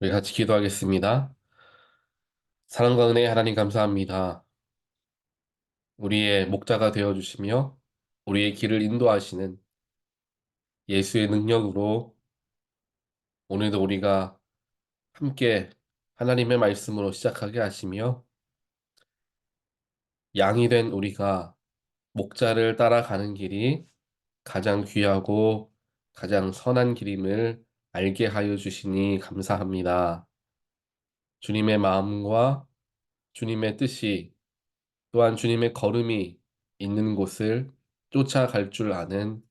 우리 같이 기도하겠습니다. 사랑과 은혜의 하나님 감사합니다. 우리의 목자가 되어 주시며 우리의 길을 인도하시는 예수의 능력으로 오늘도 우리가 함께 하나님의 말씀으로 시작하게 하시며 양이 된 우리가 목자를 따라가는 길이 가장 귀하고 가장 선한 길임을 알게 하여 주시니 감사합니다. 주님의 마음과 주님의 뜻이 또한 주님의 걸음이 있는 곳을 쫓아갈 줄 아는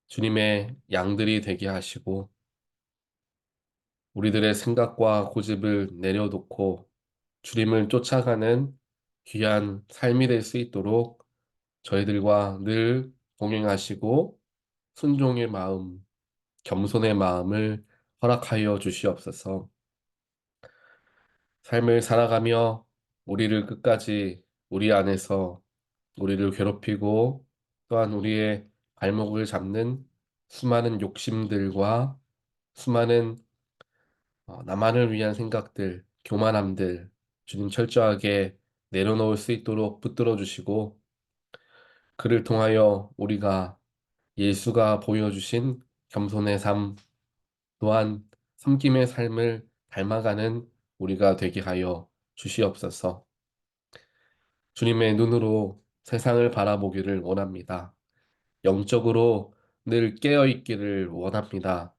주님의 양들이 되게 하시고 우리들의 생각과 고집을 내려놓고 주님을 쫓아가는 귀한 삶이 될 수 있도록 저희들과 늘 동행하시고 순종의 마음, 겸손의 마음을 허락하여 주시옵소서. 삶을 살아가며 우리를 끝까지 우리 안에서 우리를 괴롭히고 또한 우리의 발목을 잡는 수많은 욕심들과 수많은 나만을 위한 생각들, 교만함들 주님 철저하게 내려놓을 수 있도록 붙들어 주시고 그를 통하여 우리가 예수가 보여주신 겸손의 삶 또한 섬김의 삶을 닮아가는 우리가 되게 하여 주시옵소서. 주님의 눈으로 세상을 바라보기를 원합니다. 영적으로 늘 깨어 있기를 원합니다.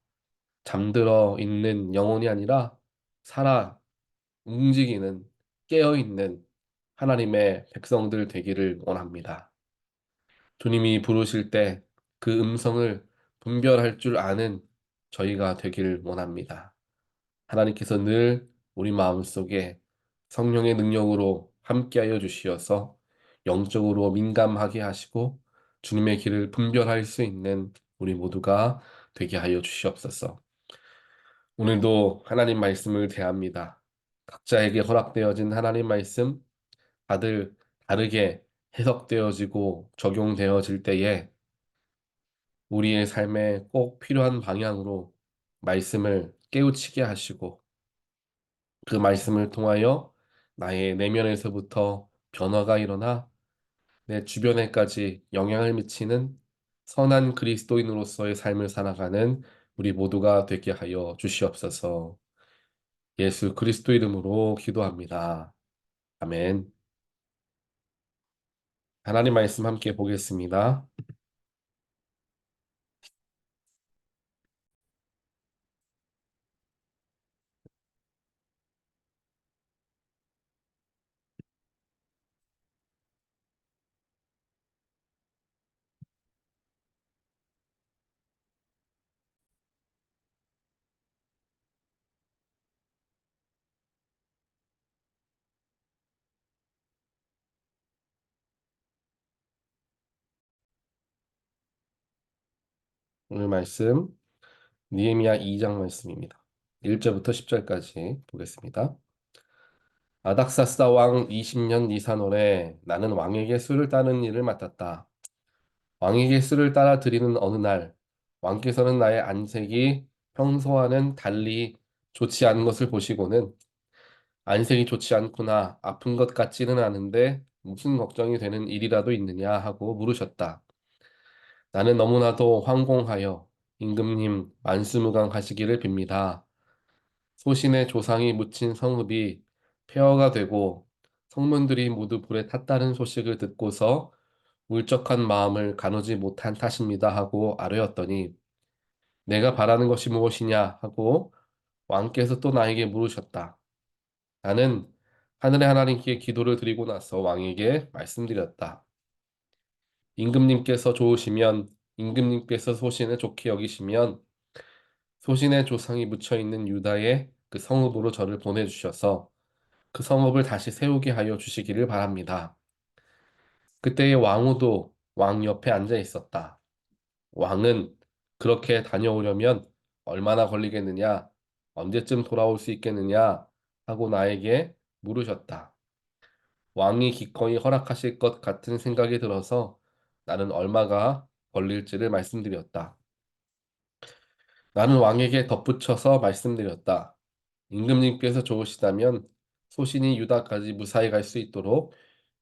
잠들어 있는 영혼이 아니라 살아 움직이는 깨어 있는 하나님의 백성들 되기를 원합니다. 주님이 부르실 때 그 음성을 분별할 줄 아는 저희가 되기를 원합니다. 하나님께서 늘 우리 마음속에 성령의 능력으로 함께하여 주시어서 영적으로 민감하게 하시고 주님의 길을 분별할 수 있는 우리 모두가 되게 하여 주시옵소서. 오늘도 하나님 말씀을 대합니다. 각자에게 허락되어진 하나님 말씀 다들 다르게 해석되어지고 적용되어질 때에 우리의 삶에 꼭 필요한 방향으로 말씀을 깨우치게 하시고 그 말씀을 통하여 나의 내면에서부터 변화가 일어나 내 주변에까지 영향을 미치는 선한 그리스도인으로서의 삶을 살아가는 우리 모두가 되게 하여 주시옵소서. 예수 그리스도 이름으로 기도합니다. 아멘. 하나님 말씀 함께 보겠습니다. 오늘 말씀 느헤미야 2장 말씀입니다. 1절부터 10절까지 보겠습니다. 아닥사스다 왕 20년 니산월에 나는 왕에게 술을 따는 일을 맡았다. 왕에게 술을 따라 드리는 어느 날 왕께서는 나의 안색이 평소와는 달리 좋지 않은 것을 보시고는 안색이 좋지 않구나 아픈 것 같지는 않은데 무슨 걱정이 되는 일이라도 있느냐 하고 물으셨다. 나는 너무나도 황공하여 임금님 만수무강하시기를 빕니다. 소신의 조상이 묻힌 성읍이 폐허가 되고 성문들이 모두 불에 탔다는 소식을 듣고서 울적한 마음을 가누지 못한 탓입니다 하고 아뢰었더니 내가 바라는 것이 무엇이냐 하고 왕께서 또 나에게 물으셨다. 나는 하늘의 하나님께 기도를 드리고 나서 왕에게 말씀드렸다. 임금님께서 좋으시면 임금님께서 소신을 좋게 여기시면 소신의 조상이 묻혀 있는 유다의 그 성읍으로 저를 보내주셔서 그 성읍을 다시 세우게 하여 주시기를 바랍니다. 그때의 왕후도 왕 옆에 앉아 있었다. 왕은 그렇게 다녀오려면 얼마나 걸리겠느냐, 언제쯤 돌아올 수 있겠느냐 하고 나에게 물으셨다. 왕이 기꺼이 허락하실 것 같은 생각이 들어서 나는 얼마가 걸릴지를 말씀드렸다. 나는 왕에게 덧붙여서 말씀드렸다. 임금님께서 좋으시다면 소신이 유다까지 무사히 갈 수 있도록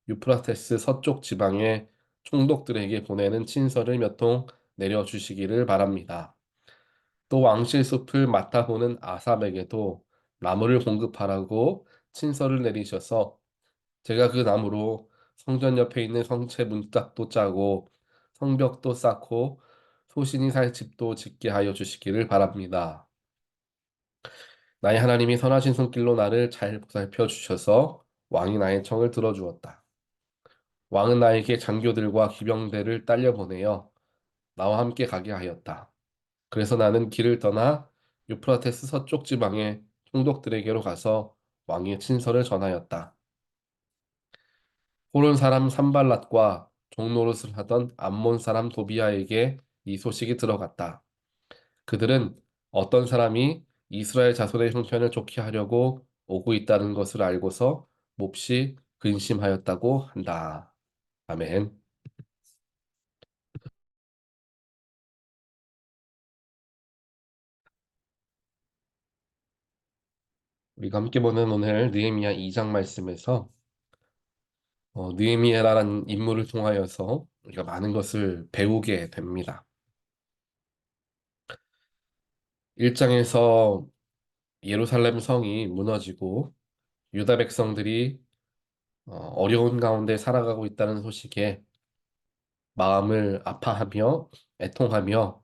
유프라테스 서쪽 지방의 총독들에게 보내는 친서를 몇 통 내려주시기를 바랍니다. 또 왕실 숲을 맡아보는 아삽에게도 나무를 공급하라고 친서를 내리셔서 제가 그 나무로 성전 옆에 있는 성체 문짝도 짜고 성벽도 쌓고 소신이 살 집도 짓게 하여 주시기를 바랍니다. 나의 하나님이 선하신 손길로 나를 잘 보살펴 주셔서 왕이 나의 청을 들어주었다. 왕은 나에게 장교들과 기병대를 딸려 보내어 나와 함께 가게 하였다. 그래서 나는 길을 떠나 유프라테스 서쪽 지방의 총독들에게로 가서 왕의 친서를 전하였다. 호론 사람 산발랏과 종노릇을 하던 암몬 사람 도비아에게 이 소식이 들어갔다. 그들은 어떤 사람이 이스라엘 자손의 형편을 좋게 하려고 오고 있다는 것을 알고서 몹시 근심하였다고 한다. 아멘. 우리가 함께 보는 오늘 느헤미야 2장 말씀에서 느헤미야라는 인물을 통하여서 우리가 많은 것을 배우게 됩니다. 1장에서 예루살렘 성이 무너지고 유다 백성들이 어려운 가운데 살아가고 있다는 소식에 마음을 아파하며 애통하며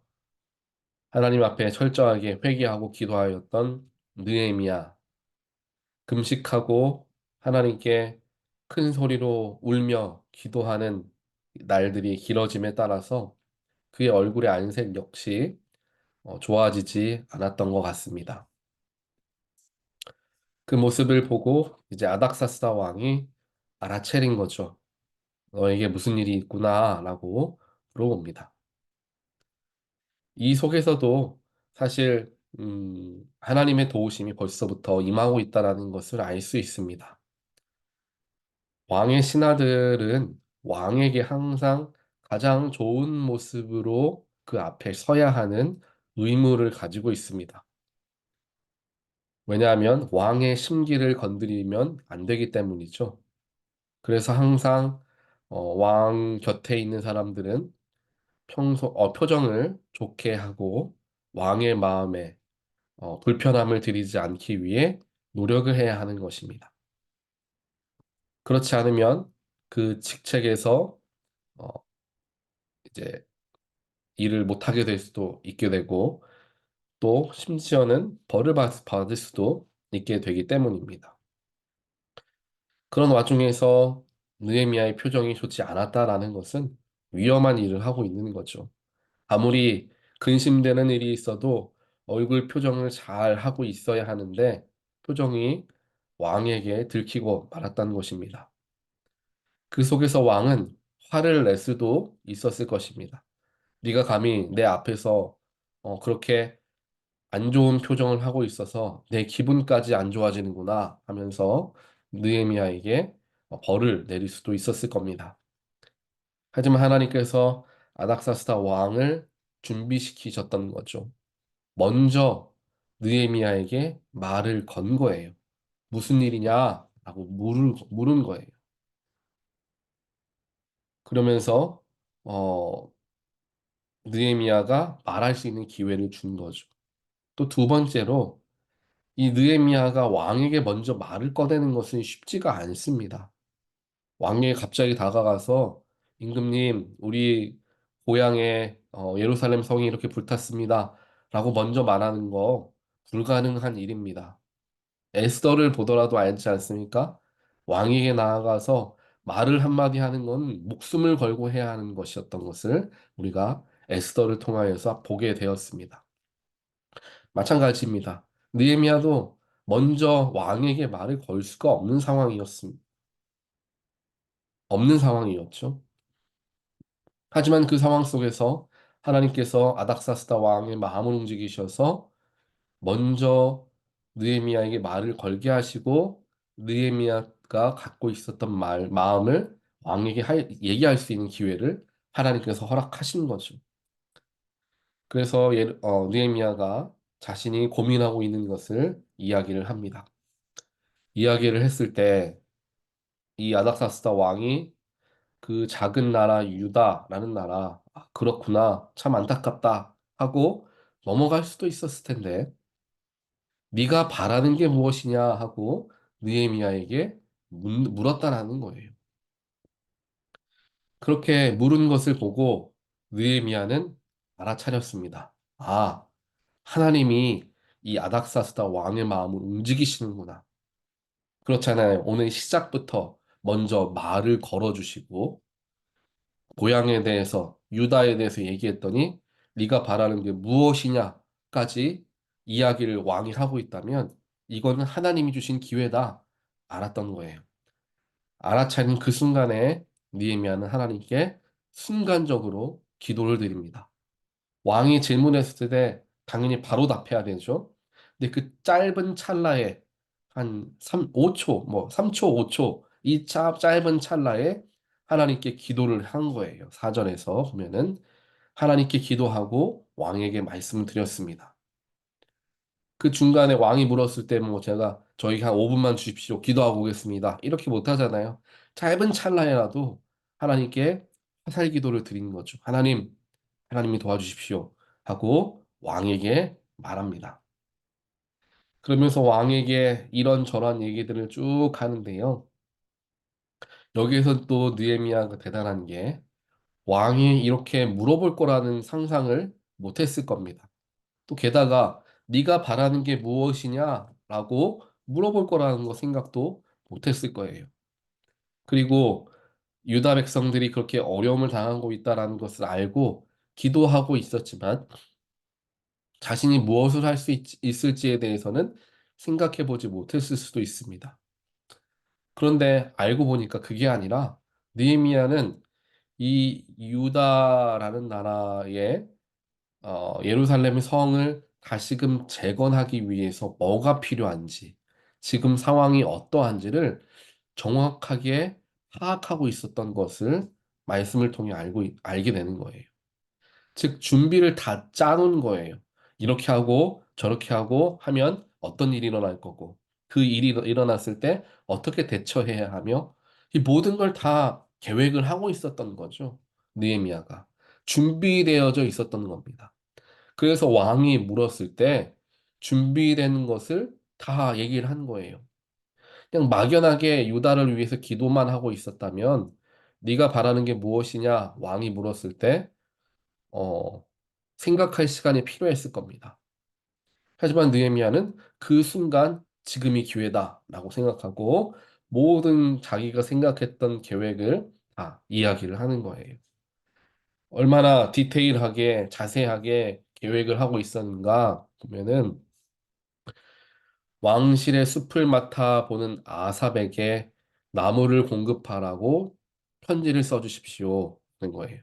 하나님 앞에 철저하게 회개하고 기도하였던 느헤미야, 금식하고 하나님께 큰 소리로 울며 기도하는 날들이 길어짐에 따라서 그의 얼굴의 안색 역시 좋아지지 않았던 것 같습니다. 그 모습을 보고 이제 아닥사스다 왕이 알아채린 거죠. 너에게 무슨 일이 있구나라고 물어봅니다. 이 속에서도 사실 하나님의 도우심이 벌써부터 임하고 있다라는 것을 알 수 있습니다. 왕의 신하들은 왕에게 항상 가장 좋은 모습으로 그 앞에 서야 하는 의무를 가지고 있습니다. 왜냐하면 왕의 심기를 건드리면 안 되기 때문이죠. 그래서 항상 왕 곁에 있는 사람들은 표정을 좋게 하고 왕의 마음에 불편함을 드리지 않기 위해 노력을 해야 하는 것입니다. 그렇지 않으면 그 직책에서 어, 이제 일을 못하게 될 수도 있게 되고 또 심지어는 벌을 받을 수도 있게 되기 때문입니다. 그런 와중에서 느헤미야의 표정이 좋지 않았다라는 것은 위험한 일을 하고 있는 거죠. 아무리 근심되는 일이 있어도 얼굴 표정을 잘 하고 있어야 하는데 표정이 왕에게 들키고 말았다는 것입니다. 그 속에서 왕은 화를 낼 수도 있었을 것입니다. 네가 감히 내 앞에서 그렇게 안 좋은 표정을 하고 있어서 내 기분까지 안 좋아지는구나 하면서 느헤미야에게 벌을 내릴 수도 있었을 겁니다. 하지만 하나님께서 아닥사스다 왕을 준비시키셨던 거죠. 먼저 느헤미야에게 말을 건 거예요. 무슨 일이냐라고 물은 거예요. 그러면서 어, 느헤미야가 말할 수 있는 기회를 준 거죠. 또 두 번째로 이 느헤미야가 왕에게 먼저 말을 꺼내는 것은 쉽지가 않습니다. 왕에게 갑자기 다가가서 임금님, 우리 고향에 예루살렘 성이 이렇게 불탔습니다. 라고 먼저 말하는 거 불가능한 일입니다. 에스더를 보더라도 알지 않습니까? 왕에게 나아가서 말을 한마디 하는 건 목숨을 걸고 해야 하는 것이었던 것을 우리가 에스더를 통하여서 보게 되었습니다. 마찬가지입니다. 느헤미야도 먼저 왕에게 말을 걸 수가 없는 상황이었죠. 하지만 그 상황 속에서 하나님께서 아닥사스다 왕의 마음을 움직이셔서 먼저 느헤미야에게 말을 걸게 하시고 느헤미야가 갖고 있었던 마음을 왕에게 얘기할 수 있는 기회를 하나님께서 허락하신 거죠. 그래서 느헤미야가 자신이 고민하고 있는 것을 이야기를 합니다. 이야기를 했을 때 이 아닥사스다 왕이 그 작은 나라 유다라는 나라, 아, 그렇구나, 참 안타깝다 하고 넘어갈 수도 있었을 텐데 네가 바라는 게 무엇이냐 하고 느헤미야에게 물었다라는 거예요. 그렇게 물은 것을 보고 느헤미야는 알아차렸습니다. 아, 하나님이 이 아닥사스다 왕의 마음을 움직이시는구나. 그렇잖아요. 오늘 시작부터 먼저 말을 걸어주시고 고향에 대해서 유다에 대해서 얘기했더니 네가 바라는 게 무엇이냐까지 이야기를 왕이 하고 있다면 이거는 하나님이 주신 기회다 알았던 거예요. 알아차린 그 순간에 느헤미야는 하나님께 순간적으로 기도를 드립니다. 왕이 질문했을 때 당연히 바로 답해야 되죠. 근데 그 짧은 찰나에 한 5초, 뭐 3초, 5초 이 짧은 찰나에 하나님께 기도를 한 거예요. 사전에서 보면은 하나님께 기도하고 왕에게 말씀을 드렸습니다. 그 중간에 왕이 물었을 때 뭐 제가 저에게 한 5분만 주십시오. 기도하고 오겠습니다. 이렇게 못 하잖아요. 짧은 찰나에라도 하나님께 화살 기도를 드린 거죠. 하나님이 도와주십시오. 하고 왕에게 말합니다. 그러면서 왕에게 이런저런 얘기들을 쭉 하는데요. 여기에서 또 느헤미야가 대단한 게 왕이 이렇게 물어볼 거라는 상상을 못했을 겁니다. 또 게다가 네가 바라는 게 무엇이냐라고 물어볼 거라는 거 생각도 못했을 거예요. 그리고 유다 백성들이 그렇게 어려움을 당하고 있다라는 것을 알고 기도하고 있었지만 자신이 무엇을 할 수 있을지에 대해서는 생각해 보지 못했을 수도 있습니다. 그런데 알고 보니까 그게 아니라 느헤미야는 이 유다라는 나라의 예루살렘의 성을 다시금 재건하기 위해서 뭐가 필요한지, 지금 상황이 어떠한지를 정확하게 파악하고 있었던 것을 말씀을 통해 알게 되는 거예요. 즉, 준비를 다 짜놓은 거예요. 이렇게 하고 저렇게 하고 하면 어떤 일이 일어날 거고, 그 일이 일어났을 때 어떻게 대처해야 하며, 이 모든 걸 다 계획을 하고 있었던 거죠. 느헤미야가. 준비되어져 있었던 겁니다. 그래서 왕이 물었을 때 준비된 것을 다 얘기를 한 거예요. 그냥 막연하게 유다를 위해서 기도만 하고 있었다면 네가 바라는 게 무엇이냐 왕이 물었을 때 어, 생각할 시간이 필요했을 겁니다. 하지만 느헤미야는 그 순간 지금이 기회다라고 생각하고 모든 자기가 생각했던 계획을 다 이야기를 하는 거예요. 얼마나 디테일하게 자세하게 계획을 하고 있었는가 보면은 왕실의 숲을 맡아보는 아삽에게 나무를 공급하라고 편지를 써주십시오. 하는 거예요.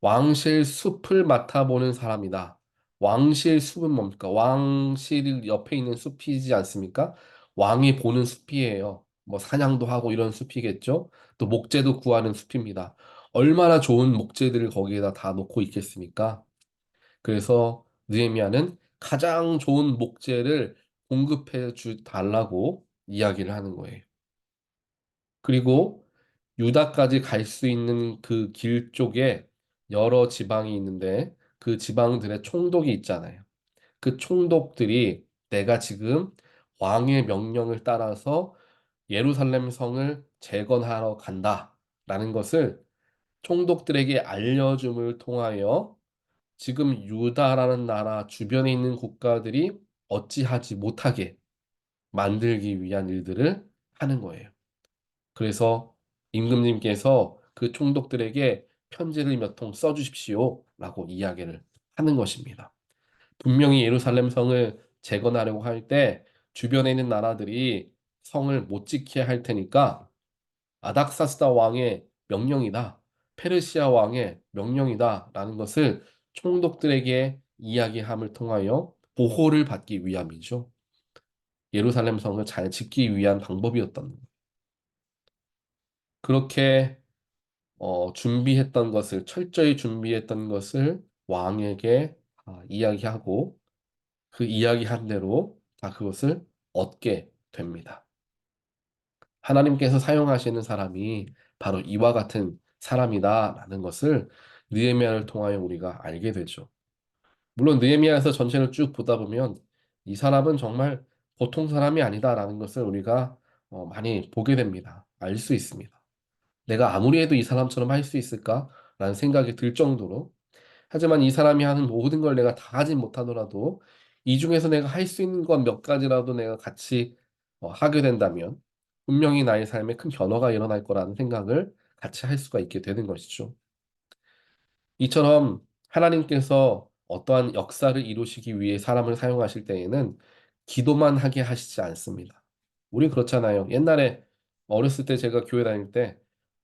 왕실 숲을 맡아보는 사람이다. 왕실 숲은 뭡니까? 왕실 옆에 있는 숲이지 않습니까? 왕이 보는 숲이에요. 뭐 사냥도 하고 이런 숲이겠죠? 또 목재도 구하는 숲입니다. 얼마나 좋은 목재들을 거기에다 다 놓고 있겠습니까? 그래서 느헤미야는 가장 좋은 목재를 공급해 주 달라고 이야기를 하는 거예요. 그리고 유다까지 갈 수 있는 그 길 쪽에 여러 지방이 있는데 그 지방들의 총독이 있잖아요. 그 총독들이 내가 지금 왕의 명령을 따라서 예루살렘 성을 재건하러 간다라는 것을 총독들에게 알려줌을 통하여 지금 유다라는 나라 주변에 있는 국가들이 어찌하지 못하게 만들기 위한 일들을 하는 거예요. 그래서 임금님께서 그 총독들에게 편지를 몇 통 써주십시오. 라고 이야기를 하는 것입니다. 분명히 예루살렘 성을 재건하려고 할 때 주변에 있는 나라들이 성을 못 지키게 할 테니까 아닥사스다 왕의 명령이다. 페르시아 왕의 명령이다. 라는 것을 총독들에게 이야기함을 통하여 보호를 받기 위함이죠. 예루살렘 성을 잘 짓기 위한 방법이었던 거예요. 그렇게 준비했던 것을 철저히 준비했던 것을 왕에게 이야기하고 그 이야기한 대로 다 그것을 얻게 됩니다. 하나님께서 사용하시는 사람이 바로 이와 같은 사람이다라는 것을 느헤미야를 통하여 우리가 알게 되죠. 물론 느헤미야에서 전체를 쭉 보다 보면 이 사람은 정말 보통 사람이 아니다라는 것을 우리가 많이 보게 됩니다. 알 수 있습니다. 내가 아무리 해도 이 사람처럼 할 수 있을까라는 생각이 들 정도로 하지만 이 사람이 하는 모든 걸 내가 다 하진 못하더라도 이 중에서 내가 할 수 있는 건 몇 가지라도 내가 같이 하게 된다면 분명히 나의 삶에 큰 변화가 일어날 거라는 생각을 같이 할 수가 있게 되는 것이죠. 이처럼 하나님께서 어떠한 역사를 이루시기 위해 사람을 사용하실 때에는 기도만 하게 하시지 않습니다. 우리 그렇잖아요. 옛날에 어렸을 때 제가 교회 다닐 때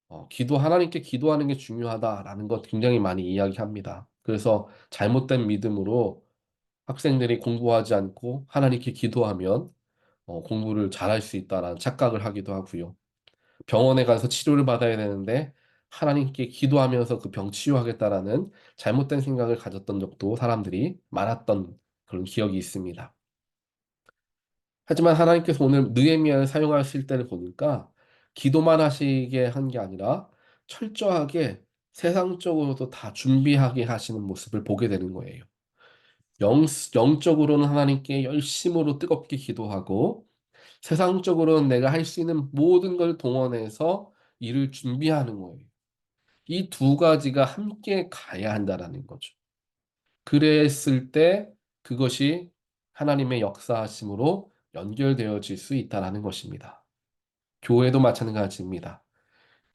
하나님께 기도하는 게 중요하다라는 것 굉장히 많이 이야기합니다. 그래서 잘못된 믿음으로 학생들이 공부하지 않고 하나님께 기도하면 공부를 잘할 수 있다라는 착각을 하기도 하고요. 병원에 가서 치료를 받아야 되는데 하나님께 기도하면서 그 병 치유하겠다라는 잘못된 생각을 가졌던 적도 사람들이 많았던 그런 기억이 있습니다. 하지만 하나님께서 오늘 느헤미야를 사용하실 때를 보니까 기도만 하시게 한 게 아니라 철저하게 세상적으로도 다 준비하게 하시는 모습을 보게 되는 거예요. 영적으로는 하나님께 열심으로 뜨겁게 기도하고 세상적으로는 내가 할 수 있는 모든 걸 동원해서 일을 준비하는 거예요. 이 두 가지가 함께 가야 한다라는 거죠. 그랬을 때 그것이 하나님의 역사하심으로 연결되어질 수 있다라는 것입니다. 교회도 마찬가지입니다.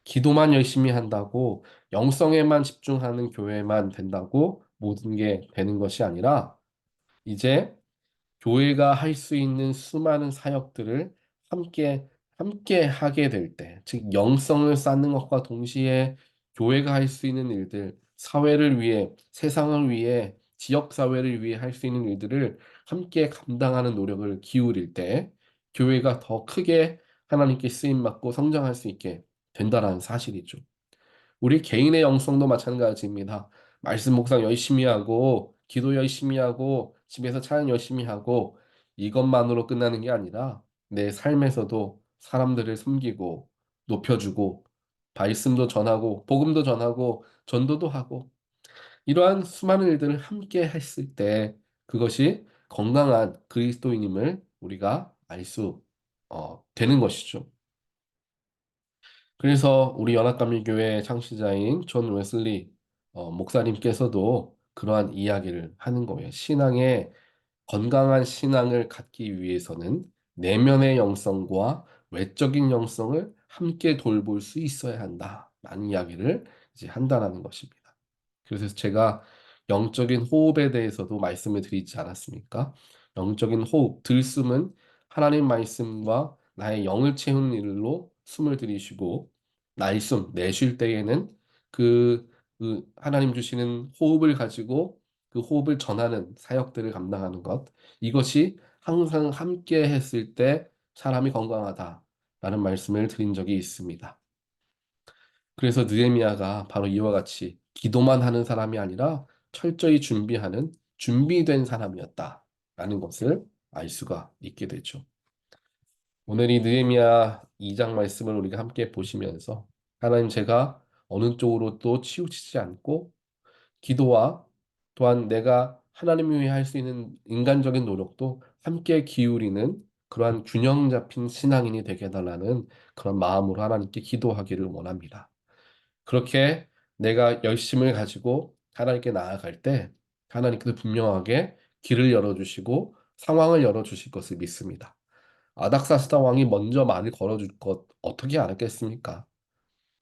기도만 열심히 한다고 영성에만 집중하는 교회만 된다고 모든 게 되는 것이 아니라 이제 교회가 할 수 있는 수많은 사역들을 함께 함께 하게 될 때, 즉 영성을 쌓는 것과 동시에 교회가 할 수 있는 일들, 사회를 위해, 세상을 위해, 지역 사회를 위해 할 수 있는 일들을 함께 감당하는 노력을 기울일 때 교회가 더 크게 하나님께 쓰임 받고 성장할 수 있게 된다라는 사실이죠. 우리 개인의 영성도 마찬가지입니다. 말씀 묵상 열심히 하고, 기도 열심히 하고, 집에서 찬양 열심히 하고, 이것만으로 끝나는 게 아니라 내 삶에서도 사람들을 섬기고, 높여주고, 말씀도 전하고, 복음도 전하고, 전도도 하고, 이러한 수많은 일들을 함께 했을 때 그것이 건강한 그리스도인임을 우리가 알 수 되는 것이죠. 그래서 우리 연합감리교회 창시자인 존 웨슬리 목사님께서도 그러한 이야기를 하는 거예요. 건강한 신앙을 갖기 위해서는 내면의 영성과 외적인 영성을 함께 돌볼 수 있어야 한다라는 이야기를 이제 한다라는 것입니다. 그래서 제가 영적인 호흡에 대해서도 말씀을 드리지 않았습니까? 영적인 호흡, 들숨은 하나님 말씀과 나의 영을 채우는 일로 숨을 들이쉬고 날숨, 내쉴 때에는 그 하나님 주시는 호흡을 가지고 그 호흡을 전하는 사역들을 감당하는 것. 이것이 항상 함께 했을 때 사람이 건강하다라는 말씀을 드린 적이 있습니다. 그래서 느헤미야가 바로 이와 같이 기도만 하는 사람이 아니라 철저히 준비하는 준비된 사람이었다라는 것을 알 수가 있게 되죠. 오늘 이 느헤미야 2장 말씀을 우리가 함께 보시면서 하나님 제가 어느 쪽으로 또 치우치지 않고 기도와 또한 내가 하나님을 위해 할 수 있는 인간적인 노력도 함께 기울이는 그러한 균형 잡힌 신앙인이 되게 해달라는 그런 마음으로 하나님께 기도하기를 원합니다. 그렇게 내가 열심을 가지고 하나님께 나아갈 때 하나님께서 분명하게 길을 열어주시고 상황을 열어주실 것을 믿습니다. 아닥사스다 왕이 먼저 말을 걸어줄 것 어떻게 알았겠습니까?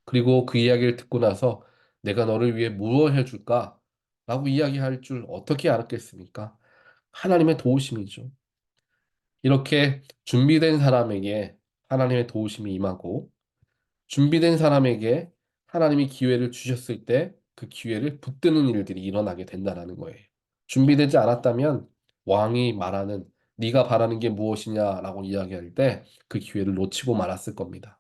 그리고 그 이야기를 듣고 나서 내가 너를 위해 무엇 해줄까? 라고 이야기할 줄 어떻게 알았겠습니까? 하나님의 도우심이죠. 이렇게 준비된 사람에게 하나님의 도우심이 임하고 준비된 사람에게 하나님이 기회를 주셨을 때 그 기회를 붙드는 일들이 일어나게 된다는 거예요. 준비되지 않았다면 왕이 말하는 네가 바라는 게 무엇이냐라고 이야기할 때 그 기회를 놓치고 말았을 겁니다.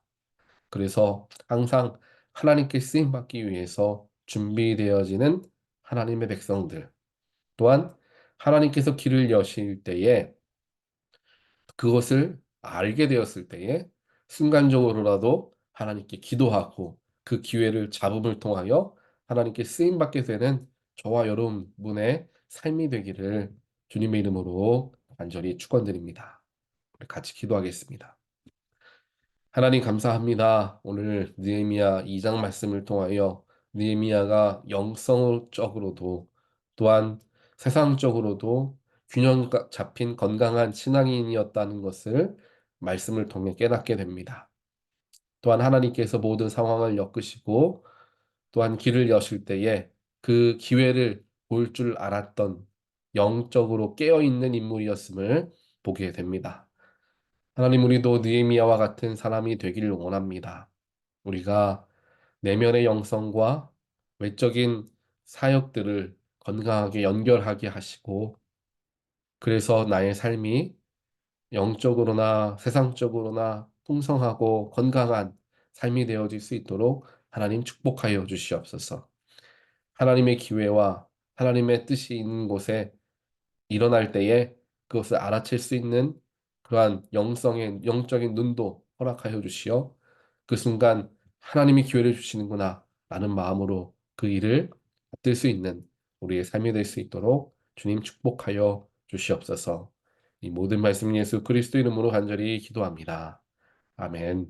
그래서 항상 하나님께 쓰임 받기 위해서 준비되어지는 하나님의 백성들, 또한 하나님께서 길을 여실 때에 그것을 알게 되었을 때에 순간적으로라도 하나님께 기도하고 그 기회를 잡음을 통하여 하나님께 쓰임 받게 되는 저와 여러분의 삶이 되기를 주님의 이름으로 간절히 축원드립니다. 우리 같이 기도하겠습니다. 하나님 감사합니다. 오늘 느헤미야 2장 말씀을 통하여 느헤미야가 영성적으로도 또한 세상적으로도 균형 잡힌 건강한 신앙인이었다는 것을 말씀을 통해 깨닫게 됩니다. 또한 하나님께서 모든 상황을 엮으시고 또한 길을 여실 때에 그 기회를 볼 줄 알았던 영적으로 깨어있는 인물이었음을 보게 됩니다. 하나님, 우리도 느헤미야와 같은 사람이 되기를 원합니다. 우리가 내면의 영성과 외적인 사역들을 건강하게 연결하게 하시고, 그래서 나의 삶이 영적으로나 세상적으로나 풍성하고 건강한 삶이 되어질 수 있도록 하나님 축복하여 주시옵소서. 하나님의 기회와 하나님의 뜻이 있는 곳에 일어날 때에 그것을 알아챌 수 있는 그러한 영적인 눈도 허락하여 주시어 그 순간 하나님이 기회를 주시는구나 라는 마음으로 그 일을 받들 수 있는 우리의 삶이 될 수 있도록 주님 축복하여 주시옵소서. 이 모든 말씀 예수 그리스도 이름으로 간절히 기도합니다. 아멘.